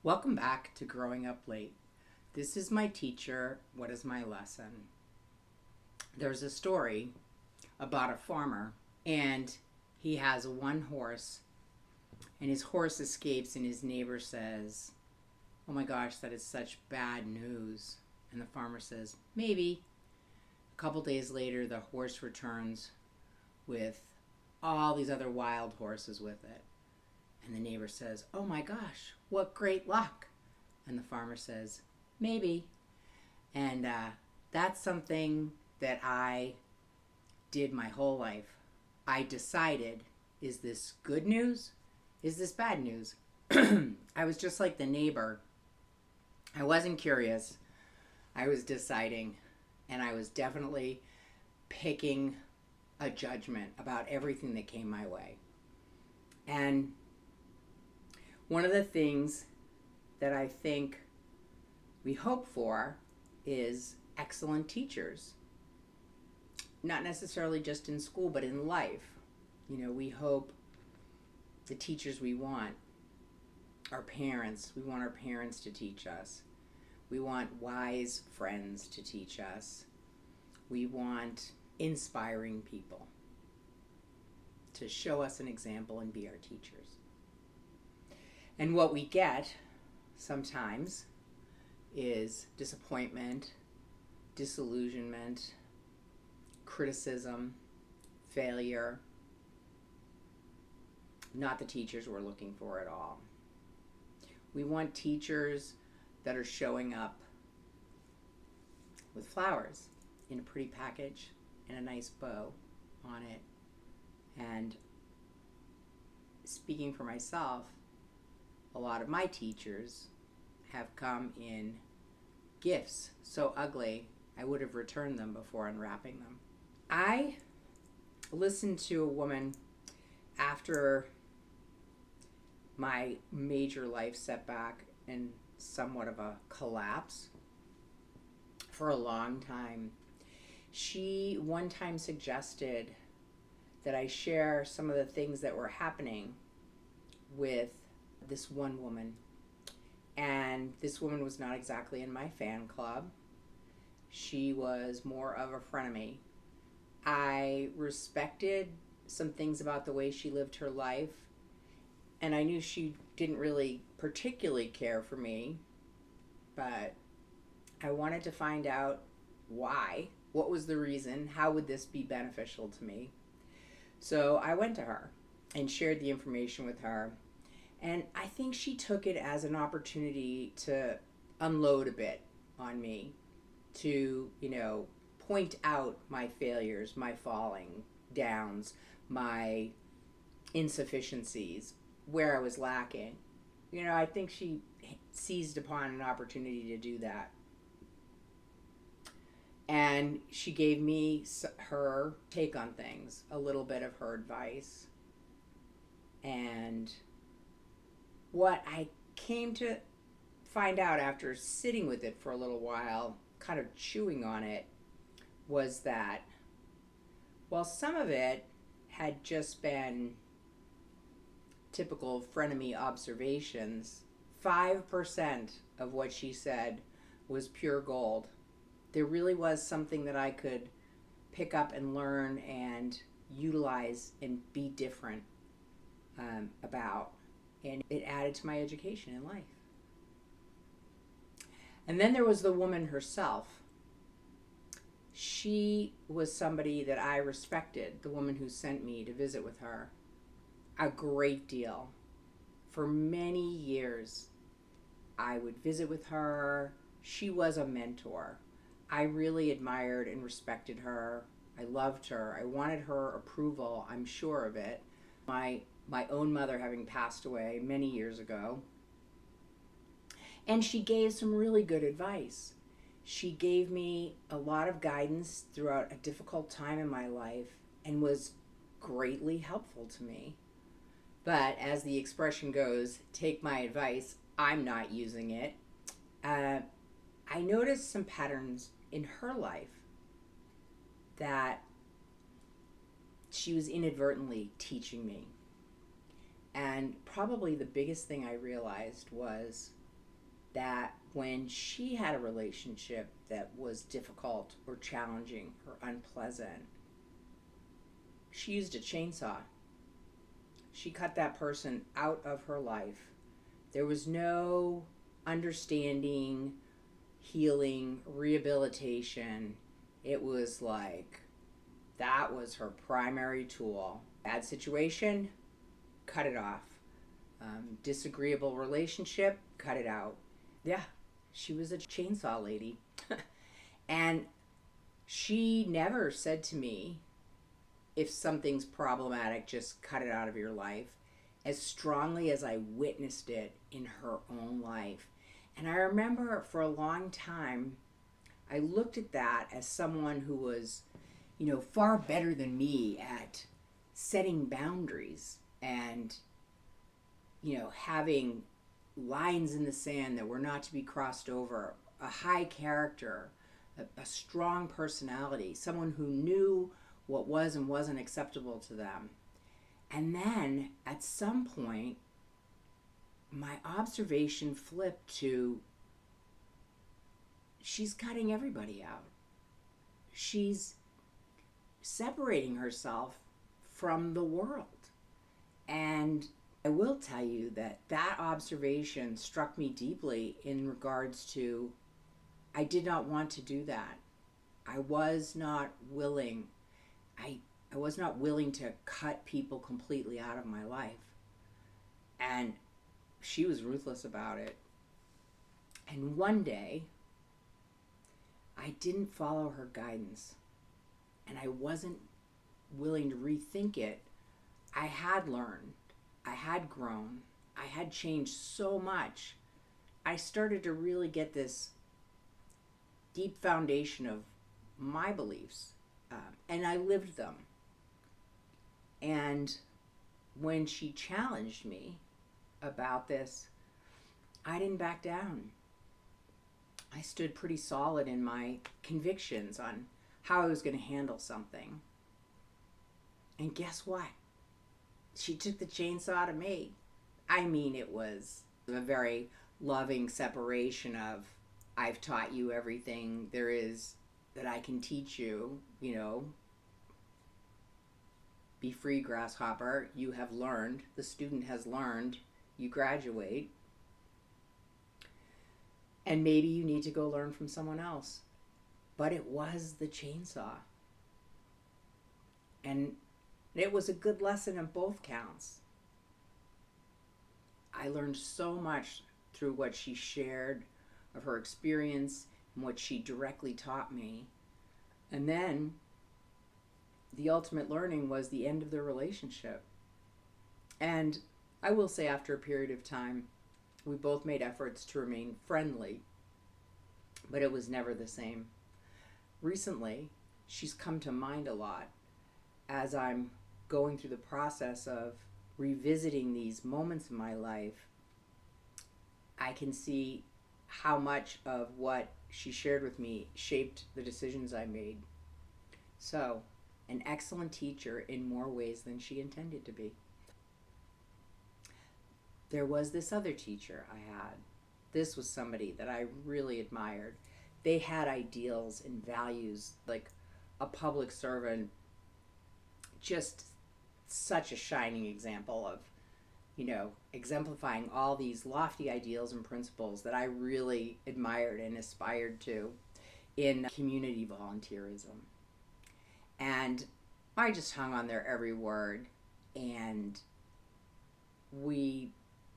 Welcome back to Growing Up Late. This is my teacher. What is my lesson? There's a story about a farmer, and he has one horse, and his horse escapes, and his neighbor says, "Oh my gosh, that is such bad news." And the farmer says, "Maybe." A couple days later, the horse returns with all these other wild horses with it. And the neighbor says, "Oh my gosh, what great luck." And the farmer says, "Maybe." And that's something that I did my whole life. I decided, is this good news? Is this bad news? I was just like the neighbor. I wasn't curious. I was deciding, and I was definitely picking a judgment about everything that came my way. And one of the things that I think we hope for is excellent teachers. Not necessarily just in school, but in life. We hope the teachers we want are parents. We want our parents to teach us. We want wise friends to teach us. We want inspiring people to show us an example and be our teachers. And what we get sometimes is disappointment, disillusionment, criticism, failure. Not the teachers we're looking for at all. We want teachers that are showing up with flowers in a pretty package and a nice bow on it. And speaking for myself, a lot of my teachers have come in gifts so ugly I would have returned them before unwrapping them. I listened to a woman after my major life setback and somewhat of a collapse for a long time. She one time suggested that I share some of the things that were happening with this one woman. And this woman was not exactly in my fan club. She was more of a frenemy. I respected some things about the way she lived her life, and I knew she didn't really particularly care for me, but I wanted to find out why. What was the reason? How would this be beneficial to me? So I went to her and shared the information with her. And I think she took it as an opportunity to unload a bit on me, to, point out my failures, my falling downs, my insufficiencies, where I was lacking. I think she seized upon an opportunity to do that. And she gave me her take on things, a little bit of her advice. And what I came to find out after sitting with it for a little while, kind of chewing on it, was that while some of it had just been typical frenemy observations, 5% of what she said was pure gold. There really was something that I could pick up and learn and utilize and be different about. And it added to my education in life. And then there was the woman herself. She was somebody that I respected, the woman who sent me to visit with her, a great deal. For many years, I would visit with her. She was a mentor. I really admired and respected her. I loved her. I wanted her approval, I'm sure of it. My own mother having passed away many years ago. And she gave some really good advice. She gave me a lot of guidance throughout a difficult time in my life and was greatly helpful to me. But as the expression goes, take my advice, I'm not using it. I noticed some patterns in her life that she was inadvertently teaching me. And probably the biggest thing I realized was that when she had a relationship that was difficult or challenging or unpleasant, she used a chainsaw. She cut that person out of her life. There was no understanding, healing, rehabilitation. It was like that was her primary tool. Bad situation, cut it off. Disagreeable relationship, cut it out. Yeah, she was a chainsaw lady. And she never said to me, if something's problematic, just cut it out of your life, as strongly as I witnessed it in her own life. And I remember for a long time, I looked at that as someone who was, far better than me at setting boundaries and, having lines in the sand that were not to be crossed over, a high character, a strong personality, someone who knew what was and wasn't acceptable to them. And then at some point, my observation flipped to, she's cutting everybody out. She's separating herself from the world. And I will tell you that that observation struck me deeply in regards to, I did not want to do that. I was not willing. I was not willing to cut people completely out of my life. And she was ruthless about it. And one day, I didn't follow her guidance. And I wasn't willing to rethink it. I had learned. I had grown. I had changed so much. I started to really get this deep foundation of my beliefs. And I lived them. And when she challenged me about this, I didn't back down. I stood pretty solid in my convictions on how I was going to handle something. And guess what? She took the chainsaw to me. I mean, it was a very loving separation of, I've taught you everything there is that I can teach you, be free, grasshopper. You have learned. The student has learned. You graduate. And maybe you need to go learn from someone else. But it was the chainsaw. And it was a good lesson on both counts. I learned so much through what she shared of her experience and what she directly taught me. And then the ultimate learning was the end of the relationship. And I will say, after a period of time, we both made efforts to remain friendly, but it was never the same. Recently, she's come to mind a lot as I'm going through the process of revisiting these moments in my life. I can see how much of what she shared with me shaped the decisions I made. So, an excellent teacher in more ways than she intended to be. There was this other teacher I had. This was somebody that I really admired. They had ideals and values, like a public servant, just such a shining example of, exemplifying all these lofty ideals and principles that I really admired and aspired to in community volunteerism. And I just hung on their every word, and we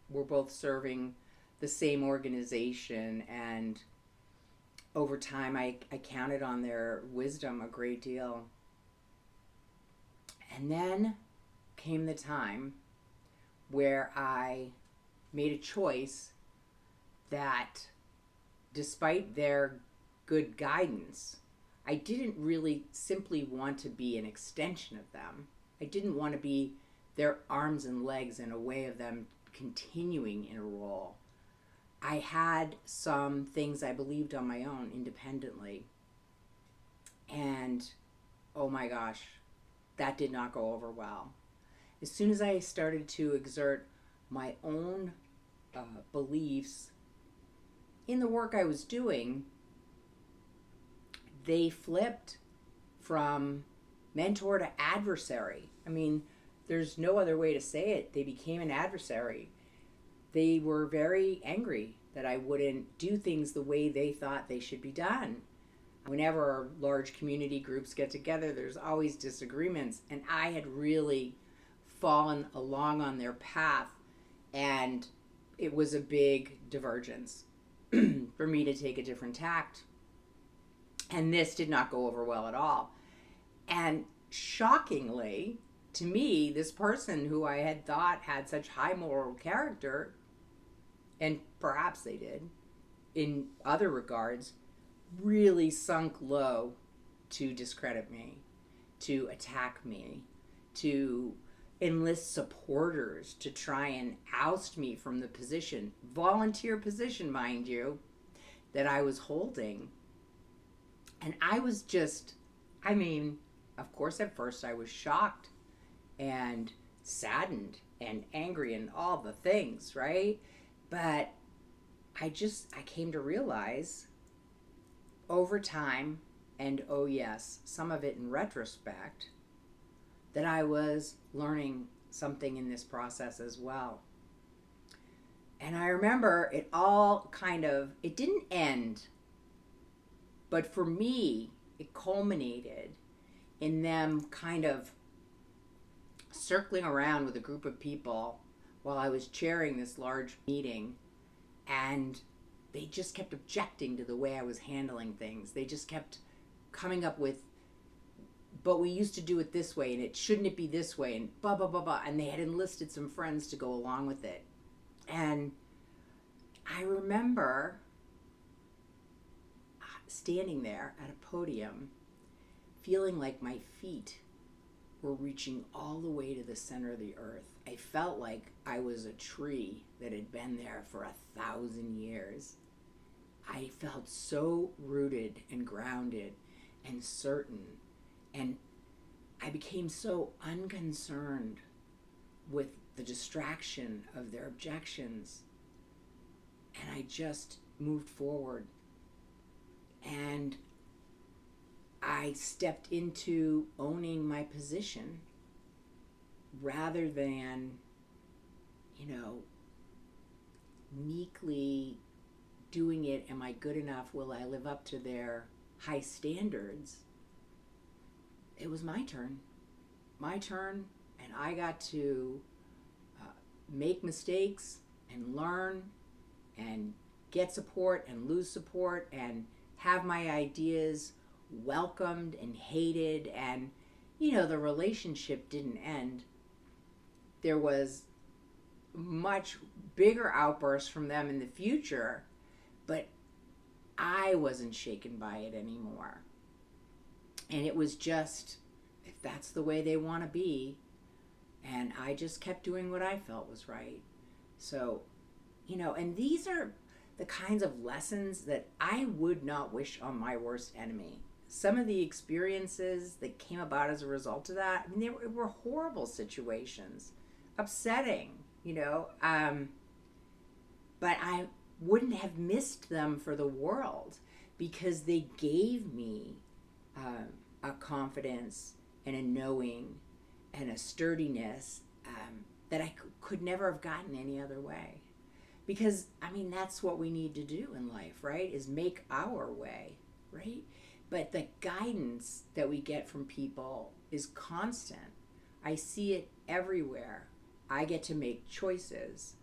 were both serving the same organization, and over time I counted on their wisdom a great deal. And then came the time where I made a choice that, despite their good guidance, I didn't really simply want to be an extension of them. I didn't want to be their arms and legs in a way of them continuing in a role. I had some things I believed on my own independently. And oh my gosh, that did not go over well. As soon as I started to exert my own beliefs in the work I was doing, they flipped from mentor to adversary. I mean, there's no other way to say it. They became an adversary. They were very angry that I wouldn't do things the way they thought they should be done. Whenever large community groups get together, there's always disagreements, and I had really fallen along on their path, and it was a big divergence for me to take a different tact. And this did not go over well at all. And shockingly, to me, this person who I had thought had such high moral character, and perhaps they did, in other regards, really sunk low to discredit me, to attack me, to enlist supporters to try and oust me from the position, volunteer position, mind you, that I was holding. And I was just, I mean, of course, at first I was shocked and saddened and angry and all the things, right? But I came to realize over time, and oh yes, some of it in retrospect, that I was learning something in this process as well. And I remember it all it didn't end, but for me, it culminated in them kind of circling around with a group of people while I was chairing this large meeting, and they just kept objecting to the way I was handling things. They just kept coming up with, but we used to do it this way, and it shouldn't it be this way, and blah, blah, blah, blah. And they had enlisted some friends to go along with it. And I remember standing there at a podium, feeling like my feet were reaching all the way to the center of the earth. I felt like I was a tree that had been there for 1,000 years. I felt so rooted and grounded and certain. And I became so unconcerned with the distraction of their objections. And I just moved forward. And I stepped into owning my position rather than, meekly doing it. Am I good enough? Will I live up to their high standards? It was my turn, and I got to make mistakes and learn and get support and lose support and have my ideas welcomed and hated. And, the relationship didn't end. There was much bigger outbursts from them in the future, but I wasn't shaken by it anymore. And it was just, if that's the way they want to be, and I just kept doing what I felt was right. So, and these are the kinds of lessons that I would not wish on my worst enemy. Some of the experiences that came about as a result of that, they were horrible situations, upsetting, but I wouldn't have missed them for the world, because they gave me a confidence and a knowing and a sturdiness that I could never have gotten any other way. Because, that's what we need to do in life, right? Is make our way, right? But the guidance that we get from people is constant. I see it everywhere. I get to make choices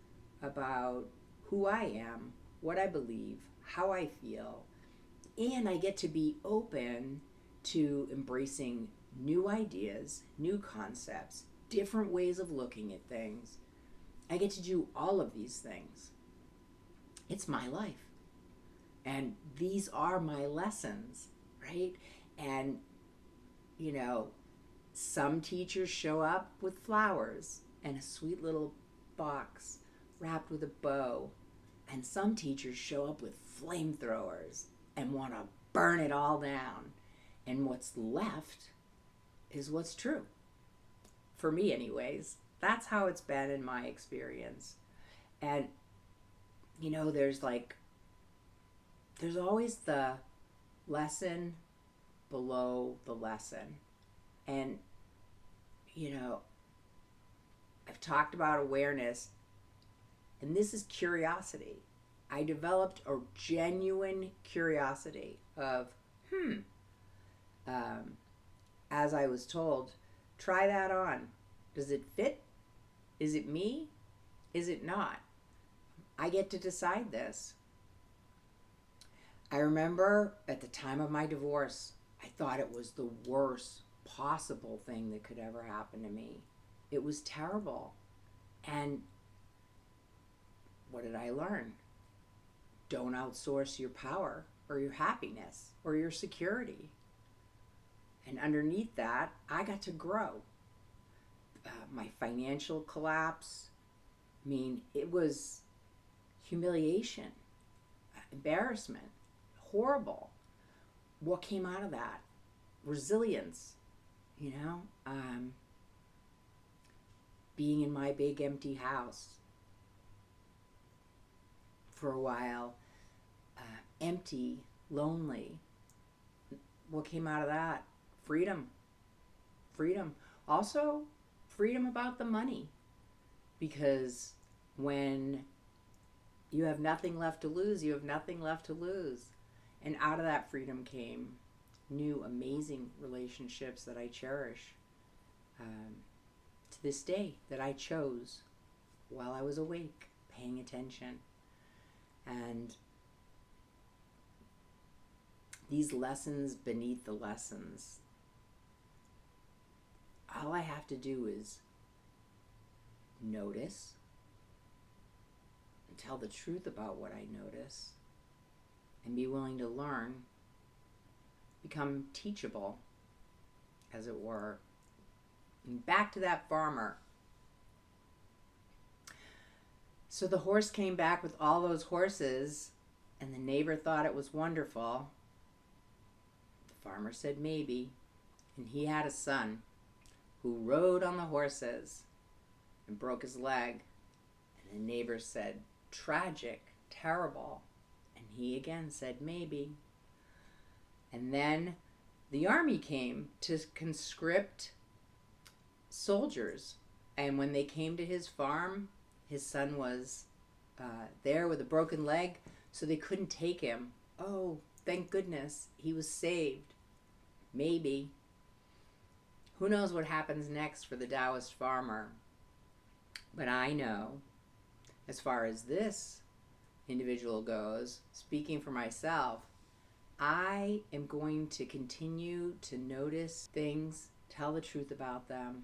about who I am, what I believe, how I feel, and I get to be open to embracing new ideas, new concepts, different ways of looking at things. I get to do all of these things. It's my life. And these are my lessons, right? And, some teachers show up with flowers and a sweet little box wrapped with a bow. And some teachers show up with flamethrowers and want to burn it all down. And what's left is what's true. For me, anyways. That's how it's been in my experience. And, there's there's always the lesson below the lesson. And, I've talked about awareness, and this is curiosity. I developed a genuine curiosity of, as I was told, try that on. Does it fit? Is it me? Is it not? I get to decide this. I remember at the time of my divorce, I thought it was the worst possible thing that could ever happen to me. It was terrible. And what did I learn? Don't outsource your power or your happiness or your security. And underneath that, I got to grow. My financial collapse, it was humiliation, embarrassment, horrible. What came out of that? Resilience, being in my big empty house for a while, empty, lonely. What came out of that? Freedom. Also, freedom about the money. Because when you have nothing left to lose, you have nothing left to lose. And out of that freedom came new, amazing relationships that I cherish to this day, that I chose while I was awake, paying attention. And these lessons beneath the lessons, all I have to do is notice and tell the truth about what I notice and be willing to learn, become teachable, as it were. And back to that farmer. So the horse came back with all those horses, and the neighbor thought it was wonderful. The farmer said maybe, and he had a son who rode on the horses and broke his leg. And the neighbor said, tragic, terrible. And he again said maybe. And then the army came to conscript soldiers. And when they came to his farm, his son was there with a broken leg, so they couldn't take him. Oh, thank goodness, he was saved. Maybe. Who knows what happens next for the Taoist farmer? But I know, as far as this individual goes, speaking for myself, I am going to continue to notice things, tell the truth about them,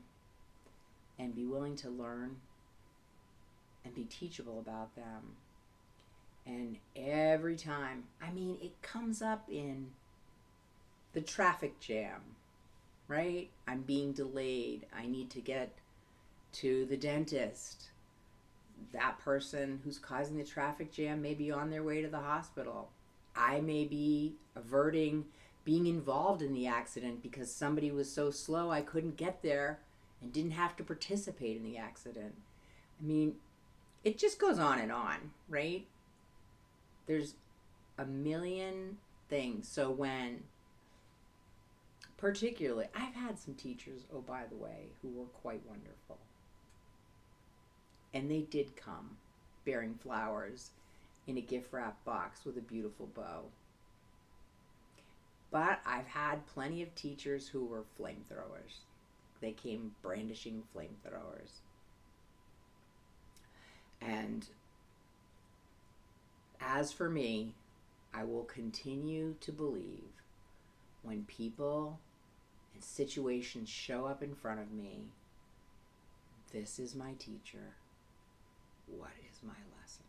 and be willing to learn and be teachable about them. And every time, it comes up in the traffic jam, right? I'm being delayed. I need to get to the dentist. That person who's causing the traffic jam may be on their way to the hospital. I may be averting being involved in the accident because somebody was so slow I couldn't get there and didn't have to participate in the accident. It just goes on, right? There's a million things. So when, particularly, I've had some teachers, oh, by the way, who were quite wonderful. And they did come bearing flowers in a gift wrap box with a beautiful bow. But I've had plenty of teachers who were flamethrowers. They came brandishing flamethrowers. And as for me, I will continue to believe when people and situations show up in front of me, this is my teacher. What is my lesson?